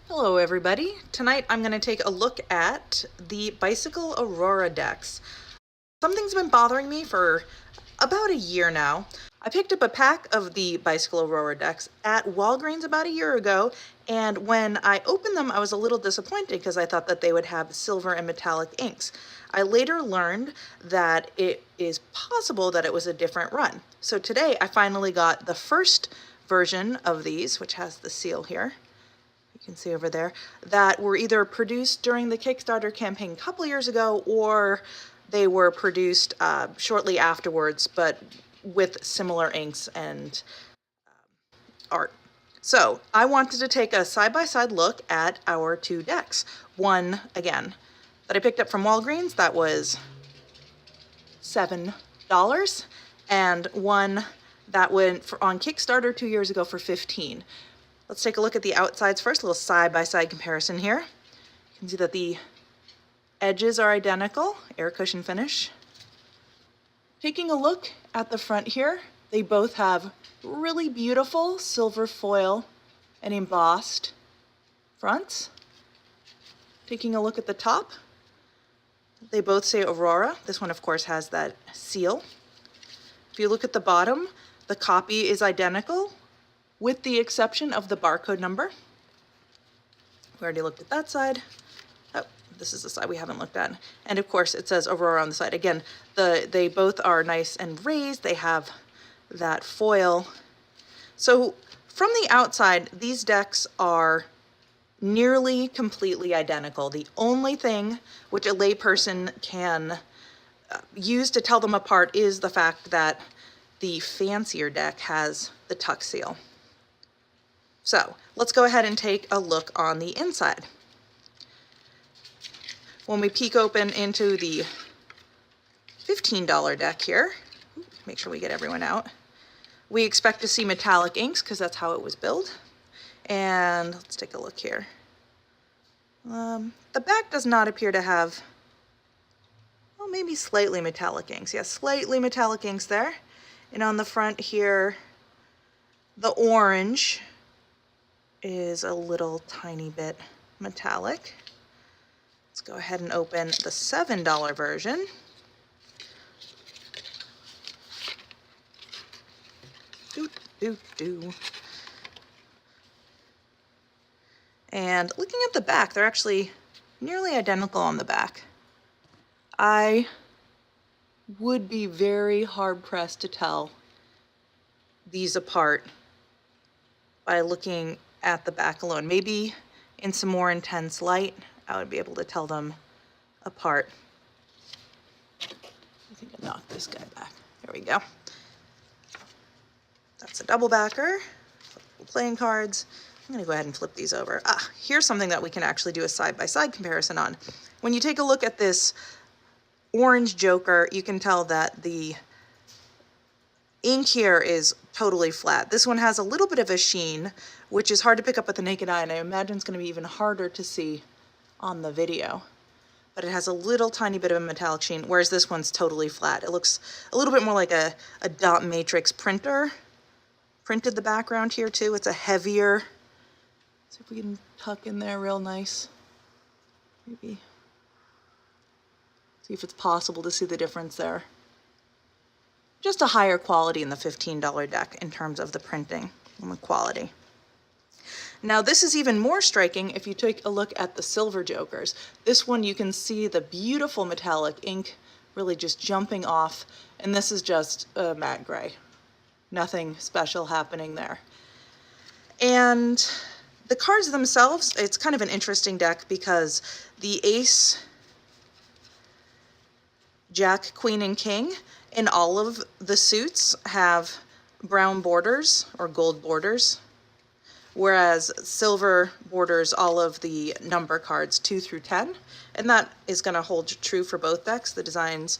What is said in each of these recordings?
Hello everybody. Tonight I'm going to take a look at the Bicycle Aurora decks. Something's been bothering me for about a year now. I picked up a pack of the Bicycle Aurora decks at Walgreens about a year ago, and when I opened them I was a little disappointed because I thought that they would have silver and metallic inks. I later learned that it is possible that it was a different run. So today I finally got the first version of these, which has the seal here. You can see over there, that were either produced during the Kickstarter campaign a couple years ago, or they were produced shortly afterwards, but with similar inks and art. So I wanted to take a side-by-side look at our two decks. One, again, that I picked up from Walgreens, that was $7, and one that went on Kickstarter 2 years ago for $15. Let's take a look at the outsides first, a little side-by-side comparison here. You can see that the edges are identical, air cushion finish. Taking a look at the front here, they both have really beautiful silver foil and embossed fronts. Taking a look at the top, they both say Aurora. This one, of course, has that seal. If you look at the bottom, the copy is identical, with the exception of the barcode number. We already looked at that side. Oh, this is the side we haven't looked at. And of course it says Aurora on the side. Again, they both are nice and raised. They have that foil. So from the outside, these decks are nearly completely identical. The only thing which a layperson can use to tell them apart is the fact that the fancier deck has the tuck seal. So let's go ahead and take a look on the inside. When we peek open into the $15 deck here, make sure we get everyone out, we expect to see metallic inks because that's how it was built. And let's take a look here. The back does not appear to have, well, maybe slightly metallic inks. Yeah, slightly metallic inks there. And on the front here, the orange is a little tiny bit metallic. Let's go ahead and open the $7 version. And looking at the back, they're actually nearly identical on the back. I would be very hard-pressed to tell these apart by looking at the back alone. Maybe in some more intense light, I would be able to tell them apart. I think I knocked this guy back. There we go. That's a double backer. Playing cards. I'm gonna go ahead and flip these over. Here's something that we can actually do a side-by-side comparison on. When you take a look at this orange Joker, you can tell that the ink here is totally flat. This one has a little bit of a sheen, which is hard to pick up with the naked eye, and I imagine it's going to be even harder to see on the video. But it has a little tiny bit of a metallic sheen, whereas this one's totally flat. It looks a little bit more like a dot matrix printer. Printed the background here too. It's a heavier, see if we can tuck in there real nice. Maybe see if it's possible to see the difference there. Just a higher quality in the $15 deck in terms of the printing and the quality. Now this is even more striking if you take a look at the silver Jokers. This one you can see the beautiful metallic ink really just jumping off, and this is just a matte gray. Nothing special happening there. And the cards themselves, it's kind of an interesting deck because the Ace, Jack, Queen, and King in all of the suits have brown borders or gold borders, whereas silver borders all of the number cards 2 through 10, and that is going to hold true for both decks. The designs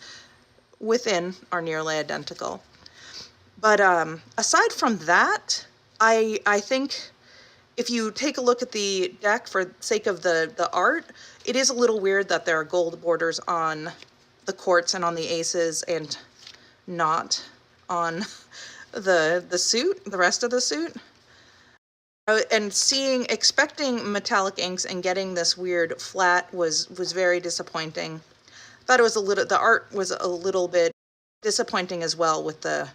within are nearly identical. But aside from that, I think if you take a look at the deck for the sake of the art, it is a little weird that there are gold borders on the courts and on the aces and not on the suit, the rest of the suit. And expecting metallic inks and getting this weird flat was very disappointing. Thought it was the art was a little bit disappointing as well, with the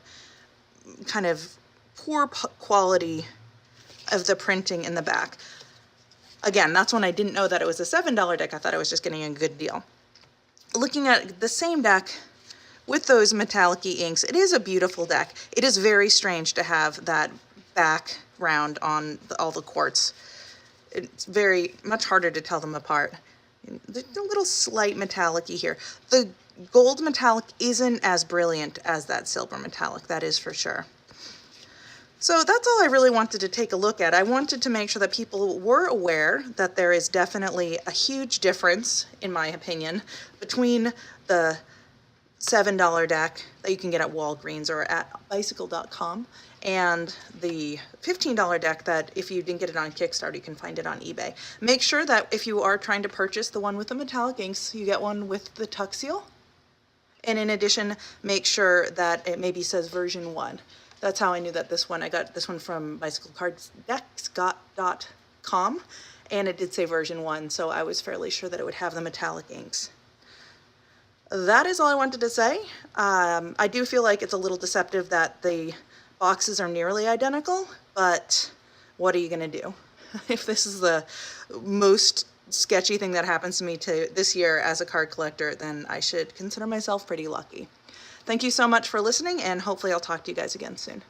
kind of poor quality of the printing in the back. Again, that's when I didn't know that it was a $7 deck. I thought I was just getting a good deal. Looking at the same deck with those metallic-y inks, it is a beautiful deck. It is very strange to have that background on all the quartz. It's very much harder to tell them apart. The little slight metallic-y here. The gold metallic isn't as brilliant as that silver metallic, that is for sure. So that's all I really wanted to take a look at. I wanted to make sure that people were aware that there is definitely a huge difference, in my opinion, between the $7 deck that you can get at Walgreens or at bicycle.com and the $15 deck that, if you didn't get it on Kickstarter, you can find it on eBay. Make sure that if you are trying to purchase the one with the metallic inks, you get one with the tuck seal. And in addition, make sure that it maybe says version 1. That's how I knew that I got this one from bicyclecardsdeck.com, and it did say version 1, so I was fairly sure that it would have the metallic inks. That is all I wanted to say. I do feel like it's a little deceptive that the boxes are nearly identical, but what are you going to do? If this is the most sketchy thing that happens to me this year as a card collector, then I should consider myself pretty lucky. Thank you so much for listening, and hopefully I'll talk to you guys again soon.